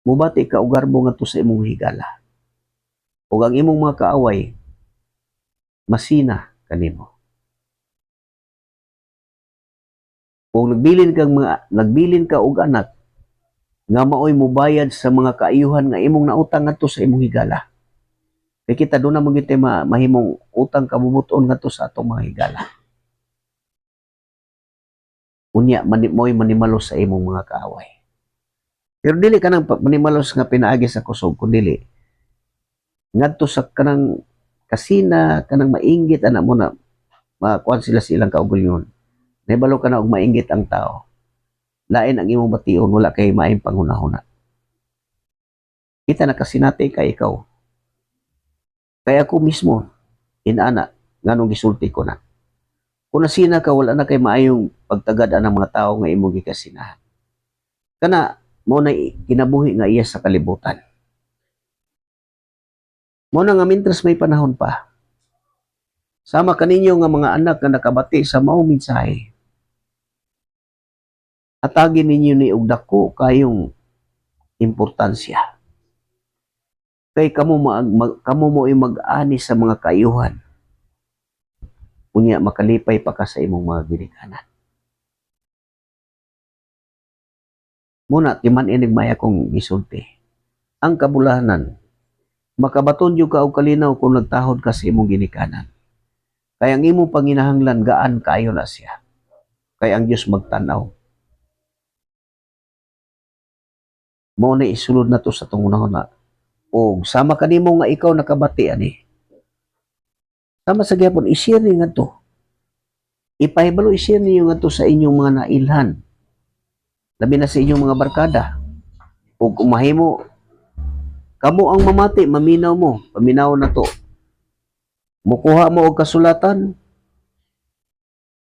mubati ka og garbo ngadto sa imong higala. Ug ang imong mga kaaway masina kanimo. Kung nagbilin ka og anak nga maoy mobayad sa mga kaayuhan nga imong nautang ngadto sa imong higala. Kay kita do na magit mahimong utang kabubuton ngadto sa atong mga higala. Unya mo'y manimalos sa imong mga kaaway. Pero dili ka nang manimalos nga pinaagi sa kusog kun dili ngadto sa kanang kasina kanang mainggit ana mo na makuan sila sa ilang kaugalingon. Nahibalo ka na og mainggit ang tao. Lain ang imong bation, wala kay maayong panghunahuna. Kita nakasinati ka ikaw. Kaya ako mismo, inana, nganong gisulti ko na. Kung nasina ka, wala na kay maayong pagtagadaan ng mga tao nga imong gikasinahan. Kana, mo na kinabuhi nga iya sa kalibutan. Mo na nga mintras may panahon pa. Sama kaninyo nga mga anak nga nakabati sa maong mensahe. Atagin ninyo ni og dako kayong importansya. Kay kamo mo mag-ani sa mga kaayuhan. Unya makalipay pa ka sa imong mga ginikanan. Muna timan inig maya kong gisulti. Ang kabulahanan, makabaton yung ka og kalinaw kung nagtahod ka sa imong ginikanan. Kaya ang imong panginahanglan gaan kaayo na siya. Kaya ang Diyos magtanaw. Mo na isulod na to sa tungunahon na. O sama kanimo nga ikaw nakabati ani. Sama sa gyapon i-share ni nga to. Ipahibalo i-share niyo nga to sa inyong mga nailhan. Labi na sa inyong mga barkada. O kung mahimo kamo ang mamati, maminaw mo, paminaw na to. Mukuha mo og kasulatan.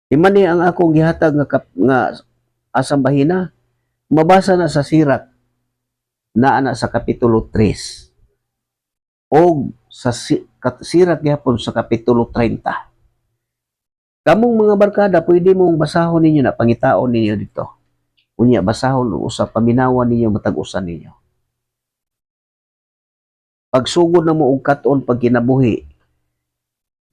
Imani ang akong gihatag nga asang bahina, mabasa na sa Sirak na ana sa kapitulo 3. O sa Sirak gyapon sa kapitulo 30. Kamong mga barkada, pwede mong basahon ninyo na pangitaon ninyo dito. Unya basahon usap paminawan ninyo matag usan ninyo. Pagsugod na mo og katon pag kinabuhi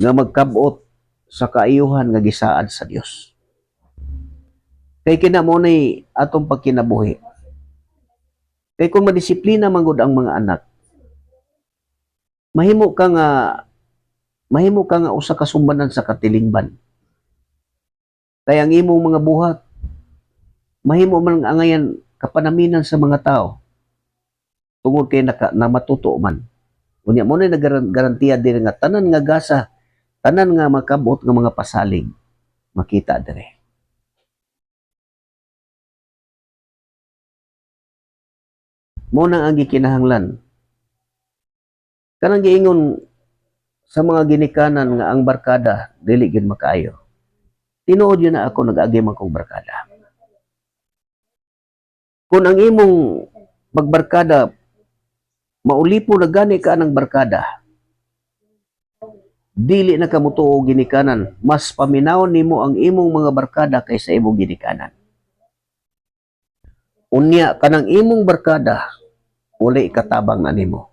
nga magkabot sa kaayuhan nga gisaad sa Dios. Kay kinamunay atong pagkinabuhi. Kay kung madisiplina man gud ang mga anak, mahimo ka nga usa ka sumbanan sa katilingban. Kay ang imong mga buhat mahimo man ang angayan kapanaminan sa mga tao. Tungod kay na matuto man. Unya mo na nagarantiya din nga tanan nga gasa, tanan nga makabot nga mga pasalig makita dire. Mo na ang gikinahanglan. Kanang giingon sa mga ginikanan nga ang barkada dili gid makaayo. Tinuod yun na ako nag-agi man kong barkada. Kung ang imong magbarkada maulipo na gani ka ng barkada, dili na kamutuo ginikanan, mas paminawon nimo ang imong mga barkada kaysa imong ginikanan. Unya kanang imong barkada wala ikatabang na nimo.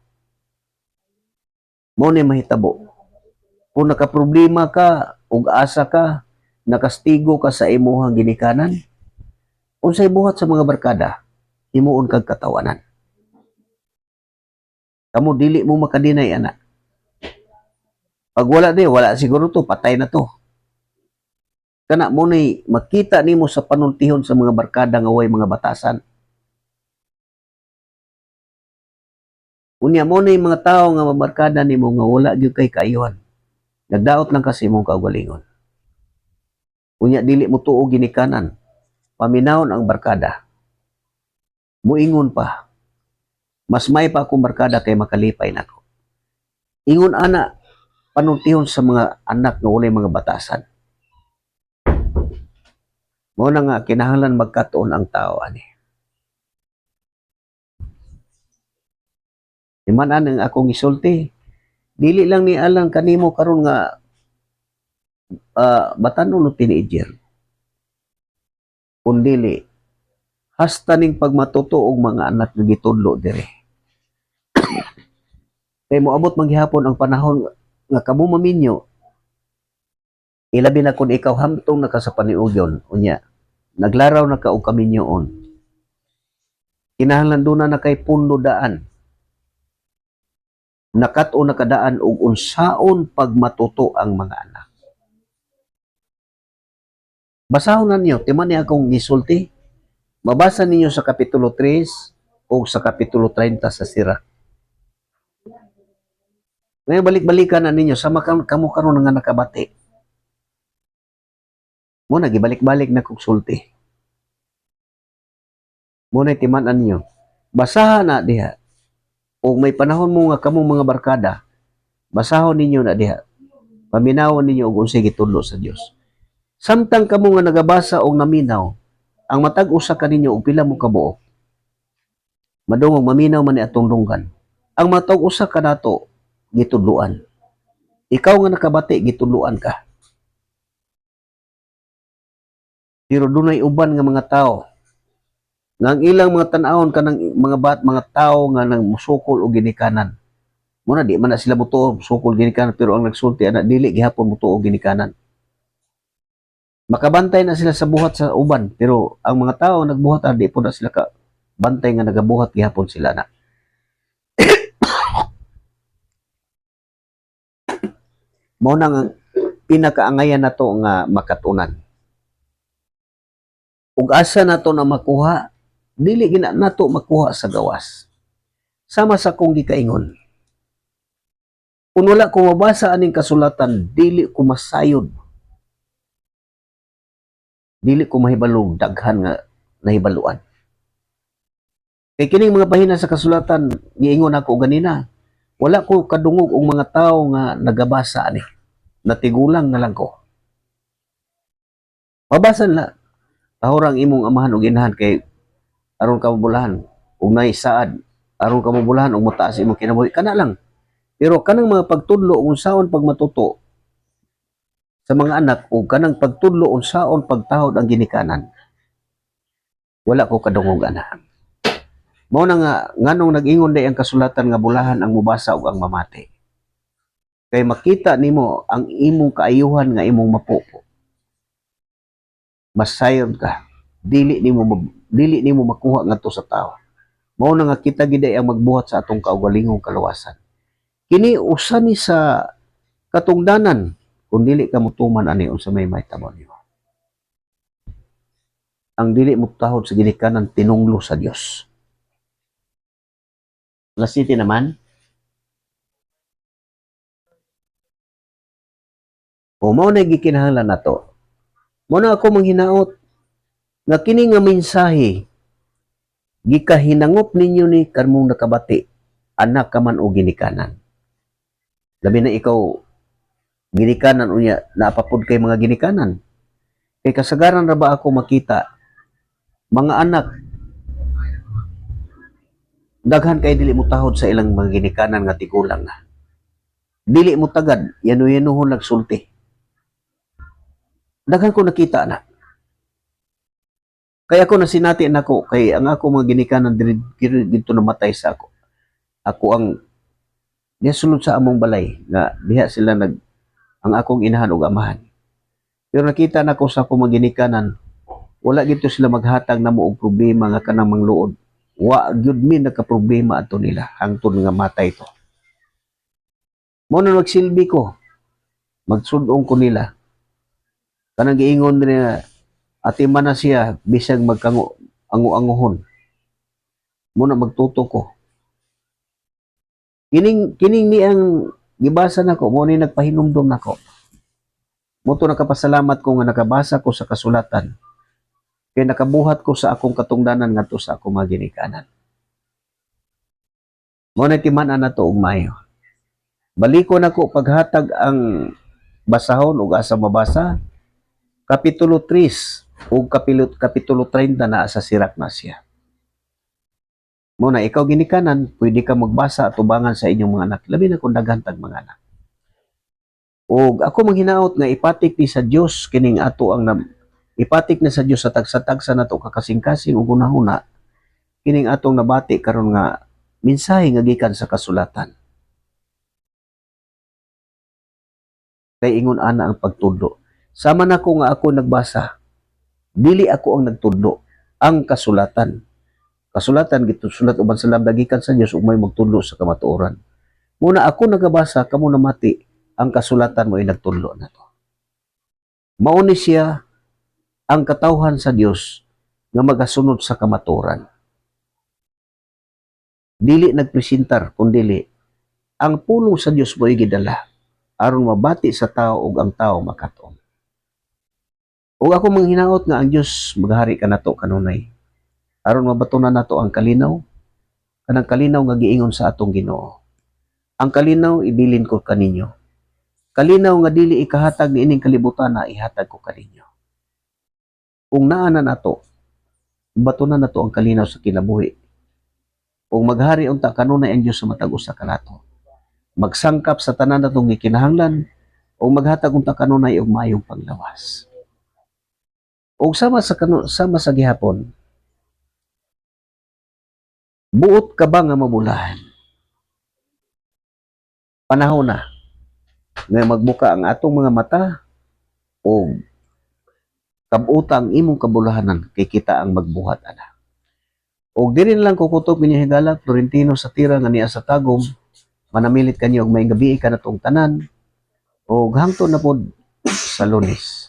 Mo ni mahitabo. Kung nakaproblema ka ug asa ka, nakastigo ka sa imong ginikanan, unsay buhat sa mga barkada, himuon kag katawanan. Kamo dili mo makadinay ana. Pag wala di, wala siguro to, patay na to. Kana mo ni makita nimo sa panultihon sa mga barkada nga way mga batasan. Unya mo ni mga tao nga mabarkada nimo nga wala gyud kay kaayuhan. Nagdaot lang kasi imong kaugalingon. Unya dili mo tuo ginikanan. Paminawon ang barkada. Muingon pa. Mas may pa akong barkada kay makalipay nako. Ingon ana panultihon sa mga anak nga walay mga batasan. Mo na nga kinahanglan magkatuon ang tao ani. Iman ang akong isulti. Dili lang ni alang kanimo karon nga batanon o teenager. Kundili hasta ning pagmatuto og mga anak nga gitudlo dire. Kay moabot maghihapon ang panahon nga kamo maminyo. Ilabi na kun ikaw hamtong naka sa paniugyon unya. Naglaraw na ka og kaminyoon. Kinahanglan duna na kay pundo daan. Nakat-o nakadaan og unsaon pagmatuto ang mga anak. Basahon ninyo, timan ni akong gisulti. Mabasa ninyo sa kapitulo 3 o sa kapitulo 30 sa Sirak. Ngayon balik-balikan na ninyo, sama kamo karon nga nakabati. Mo na gibalik-balik na kog sulti. Mo na timan-an niyo. Basahan na diha. O may panahon mo nga kamong mga barkada, basahon ninyo na diha. Paminawon ninyo og unsay gitudlo sa Dios. Samtang kamo nga nagabasa og naminaw, ang matag usa kaninyo og pila mo kabuok. Madungog maminaw man ni atong lunggan. Ang matag usa kanato gitudloan. Ikaw nga nakabati gitudloan ka. Pero dunay uban nga mga tao nga ang ilang mga tan-awon kanang mga tao nga nang musukol og ginikanan. Muna di man na sila mutuo sukol ginikanan pero ang nagsulti ana dili gihapon mutuo ginikanan. Makabantay na sila sa buhat sa uban pero ang mga tao nagbuhat di po na sila ka bantay nga nagabuhat gihapon sila na. Mao na nga pinakaangayan nato nga makatunan. Ug asa nato na makuha, dili gina nato makuha sa gawas. Sama sa kong gikaingon. Kung wala ko mabasa aning kasulatan, dili ko masayod. Dili ko mahibalog daghan nga nahibaluan. Kay kining mga bahina sa kasulatan, giingon ako ganina, wala ko kadungog og mga tao nga nagabasa ani. Natigulang na lang ko. Mabasa na tahorang imong amahan og inahan kay aron ka mabulahan ug nay saad aron ka mabulahan og mataas imong kinabuhi kana lang. Pero kanang mga pagtudlo unsaon pagmatuto sa mga anak o kanang pagtudlo unsaon pagtahod ang ginikanan, wala ko kadungog ana. Mao na nga nganong nag-ingon day ang kasulatan nga bulahan ang mubasa ug ang mamati. Kay makita nimo ang imong kaayuhan nga imong mapupo. Masayon ka. Dili nimo makuha ngadto sa tao. Mao na nga kita gid ang magbuhat sa atong kaugalingong kaluwasan. Kini usa ni sa katungdanan kung dili ka mutuman ani unsa may mahitabo nimo. Ang dili mo tahod sa ginikanan tinunglo sa Dios. Lasiti naman. O mao na gikinahanglan nato. Mao na ako manghinaot nga kini nga mensahe gikahinangop ninyo ni karmong nakabati anak ka man o ginikanan. Labi na ikaw ginikanan unya naapapod kay mga ginikanan. Kay kasagaran ra ba ako makita mga anak daghan kay dili mo tahod sa ilang mga ginikanan nga tigulang na. Dili mo tagad yano-yanuhon nagsulti. Daghan ko nakita na. Kaya ako nasinati nako kay ang ako mga ginikanan dito namatay sa ako. Ako ang diha sulod sa among balay nga diha sila ang akong inahan ug amahan. Pero nakita nako sa akong mga ginikanan wala gito sila maghatag namo og problema nga kanang mangluod. Wa gyud mi nagka-problema ato nila hangtod nga matay to. Mo na magsilbi ko. Magsudong ko nila. Kanang giingon nila ati man na siya bisag magkango-anguhon. Muna magtuto ko. Kining ni ang gibasa nako mo ni nagpahinumdom nako. Mo to nakapasalamat ko nga nakabasa ko sa kasulatan. Kay nakabuhat ko sa akong katungdanan ngadto sa akong mga ginikanan. Mo na timan-an nato og maayo. Baliko nako paghatag ang basahon ug asa mabasa. Kapitulo 3 ug kapitulo 30 na sa sirak na siya. Muna ikaw ginikanan, pwede ka magbasa at tubangan sa inyong mga anak. Labi na kung daghantag mga anak. O ako manghinaot nga ipatik ni sa Dios kining ato ang ipatik na sa Dios sa tagsa-tagsa nato kakasing-kasing ug unahuna kining atong nabati karon nga mensahe nga gikan sa kasulatan. Kay ingon ana ang pagtudlo. Sama na ko nga ako nagbasa, dili ako ang nagtudlo, ang kasulatan. Kasulatan gitusulat uban sa labda gikan sa Dios ug may magtudlo sa kamatuoran. Muna ako nagabasa kamo namati, ang kasulatan mo ay nagtudlo nato. Mao ni siya ang katawhan sa Dios nga magasunod sa kamatuoran. Dili nagpresentar kundi ang pulong sa Dios mo ay gidala aron mabati sa tao ug ang tao makaton. Ug ako manghinaot nga ang Dios maghari kanato kanunay. Aron mabatunan nato ang kalinaw, kanang kalinaw nga giingon sa atong Ginoo. Ang kalinaw ibilin ko kaninyo. Kalinaw nga dili ikahatag ni ining kalibutan na ihatag ko kaninyo. Kung naa na nato, batunan nato ang kalinaw sa kinabuhi. Kung maghari unta kanunay ang Dios sa matag usa kanato. Magsangkap sa tanan natong gikinahanglan o maghatag unta kanunay og maayong panglawas. O sama sa gihapon, buot ka ba nga mabulahan? Panahon na nga magbuka ang atong mga mata o kabuta ang imong kabulahanan kay kita ang magbuhat ana. O diri lang kukutok ninyo higala Florentino sa tira nga niya sa tagom, manamilit kanyo og may gabi ka natong tanan o hangtod na pod sa Lunes.